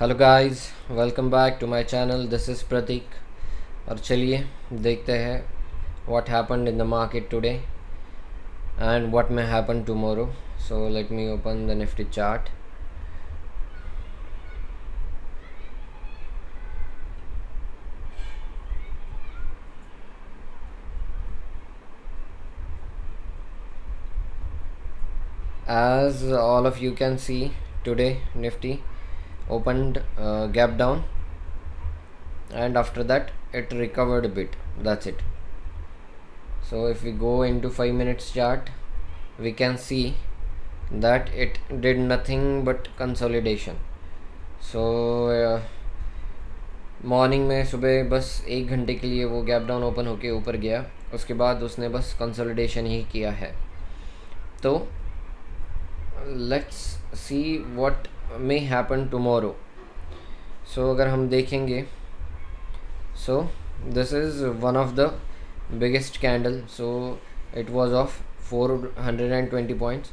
Hello guys, welcome back to my channel. This is Prateek. और चलिए देखते हैं what happened in the market today and what may happen tomorrow. So let me open the Nifty chart. As all of you can see, today Nifty opened gap down, and after that it recovered a bit. That's it. So if we go into 5 minutes chart, we can see that it did nothing but consolidation. So morning में सुबह बस 1 घंटे के लिए वो gap down open होके ऊपर गया, उसके बाद उसने बस कंसोलिडेशन ही किया है। तो let's see what may happen tomorrow. So अगर हम देखेंगे, so this is one of the biggest candle. So it was of 420 points.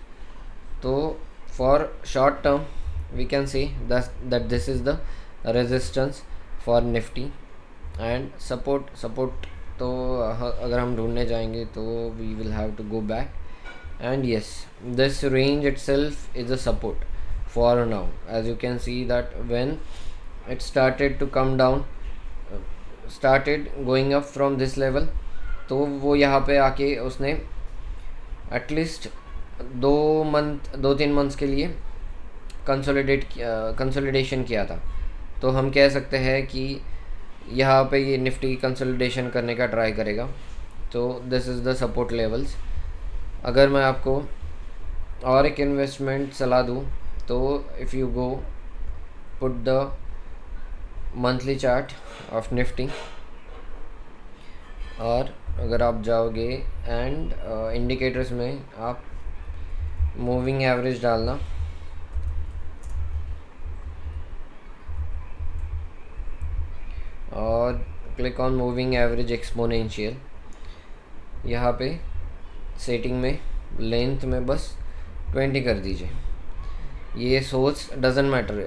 तो for short term we can see that this is the resistance for Nifty and support. तो अगर हम ढूंढने जाएंगे तो we will have to go back, and yes, this range itself is a support for now. As you can see that when it started to come down, started going up from this level, तो वो यहाँ पे आके उसने at least 2-3 months के लिए consolidation किया था। तो हम कह सकते हैं कि यहाँ पे ये निफ्टी कंसोलिडेशन करने का ट्राई करेगा। तो this is the support levels. अगर मैं आपको और एक इन्वेस्टमेंट सलाह दूँ तो if you go put the monthly chart of Nifty, और अगर आप जाओगे एंड इंडिकेटर्स में आप मूविंग एवरेज डालना, और click on moving average exponential. यहाँ पे सेटिंग में लेंथ में बस 20 कर दीजिए। ये सोर्स डजेंट मैटर,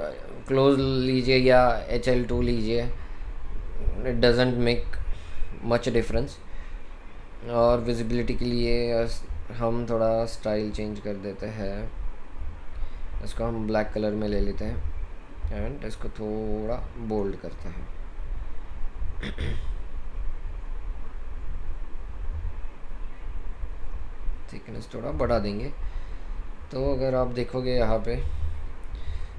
क्लोज लीजिए या HL2 लीजिए, it doesn't make much difference. और विजिबिलिटी के लिए हम थोड़ा स्टाइल चेंज कर देते हैं। इसको हम ब्लैक कलर में ले लेते हैं एंड इसको थोड़ा बोल्ड करते हैं। थिकनेस थोड़ा बढ़ा देंगे। तो अगर आप देखोगे यहाँ पे,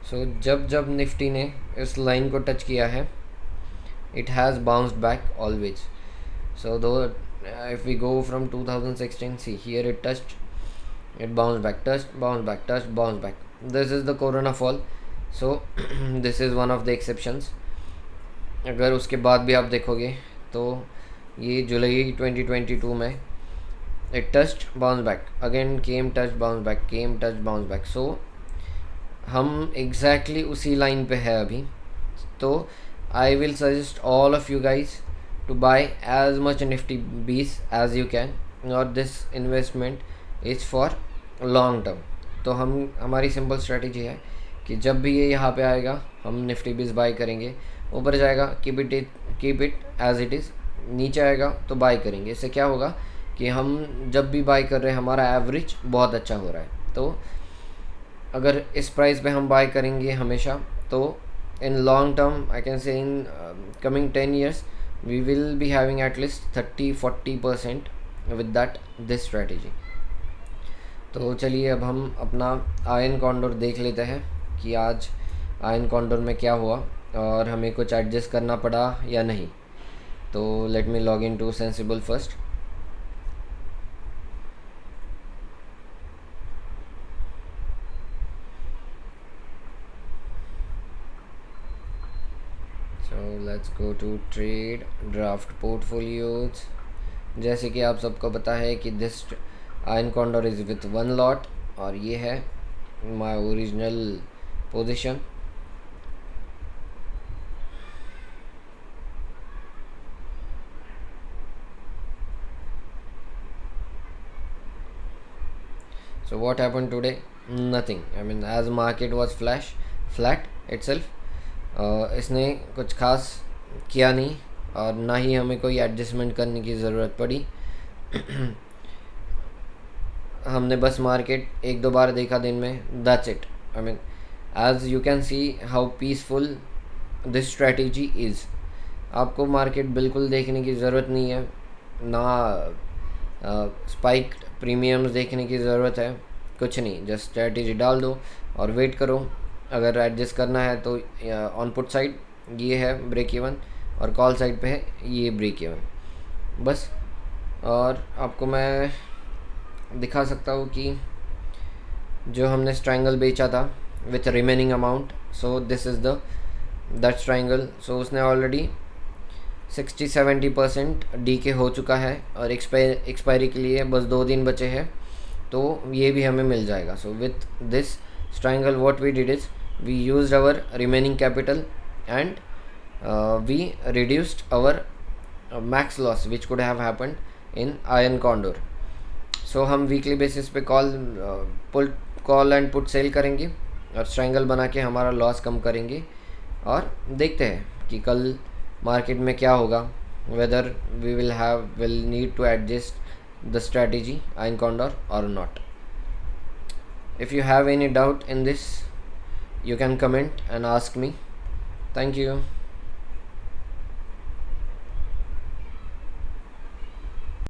सो जब जब निफ्टी ने इस लाइन को टच किया है, it has bounced back always. So though if we go from 2016, see here it touched, it bounced back, touched, bounced back, touched, bounced back. This is the corona fall. So this is one of the exceptions. अगर उसके बाद भी आप देखोगे तो ये जुलाई 2022 में it touched, bounced back, again came, touched, bounced back, came, touched, bounced back. So हम exactly उसी लाइन पे है अभी। तो I will suggest all of you guys to buy as much Nifty Bs as you can, और this investment is for long term। तो हमारी simple strategy है कि जब भी ये यहाँ पे आएगा हम निफ्टी बीस बाई करेंगे। ऊपर जाएगा keep it as it is, नीचे आएगा तो बाई करेंगे। इससे क्या होगा कि हम जब भी बाई कर रहे हैं हमारा एवरेज बहुत अच्छा हो रहा है। तो अगर इस प्राइस पे हम बाय करेंगे हमेशा, तो in long term I can say in coming 10 years we will be having at least 30-40% with that this strategy। तो चलिए अब हम अपना आयन कॉन्डोर देख लेते हैं कि आज आयन कॉन्डोर में क्या हुआ और हमें कुछ एडजस्ट करना पड़ा या नहीं। तो let me log in to Sensibull first. Let's go to trade draft portfolios. जैसे कि आप सबको पता है कि this iron condor is with 1 lot, और ये है my original position. So what happened today? Nothing. I mean, as market was flat itself, इसने कुछ खास किया नहीं और ना ही हमें कोई एडजस्टमेंट करने की ज़रूरत पड़ी। हमने बस मार्केट एक दो बार देखा दिन में, that's it. I mean as you can see how peaceful this strategy is. आपको मार्केट बिल्कुल देखने की ज़रूरत नहीं है, ना स्पाइक प्रीमियम्स देखने की ज़रूरत है, कुछ नहीं। जस्ट स्ट्रैटेजी डाल दो और वेट करो। अगर एडजस्ट करना है तो ऑन पुट साइड ये है ब्रेक इवन और कॉल साइड पे है ये ब्रेक इवन, बस। और आपको मैं दिखा सकता हूँ कि जो हमने स्ट्रैंगल बेचा था with remaining amount, so this is the that strangle. सो उसने ऑलरेडी 60-70% डी के हो चुका है और एक्सपायरी के लिए बस 2 दिन बचे हैं, तो ये भी हमें मिल जाएगा। So with this triangle what we did is we used our remaining capital and we reduced our max loss which could have happened in iron condor. So हम वीकली बेसिस पे कॉल एंड पुट सेल करेंगे और strangle बना के हमारा loss कम करेंगे और देखते हैं कि कल मार्केट में क्या होगा, whether we will need to adjust the strategy iron condor और not. If you have any doubt in this, you can comment and ask me. Thank you.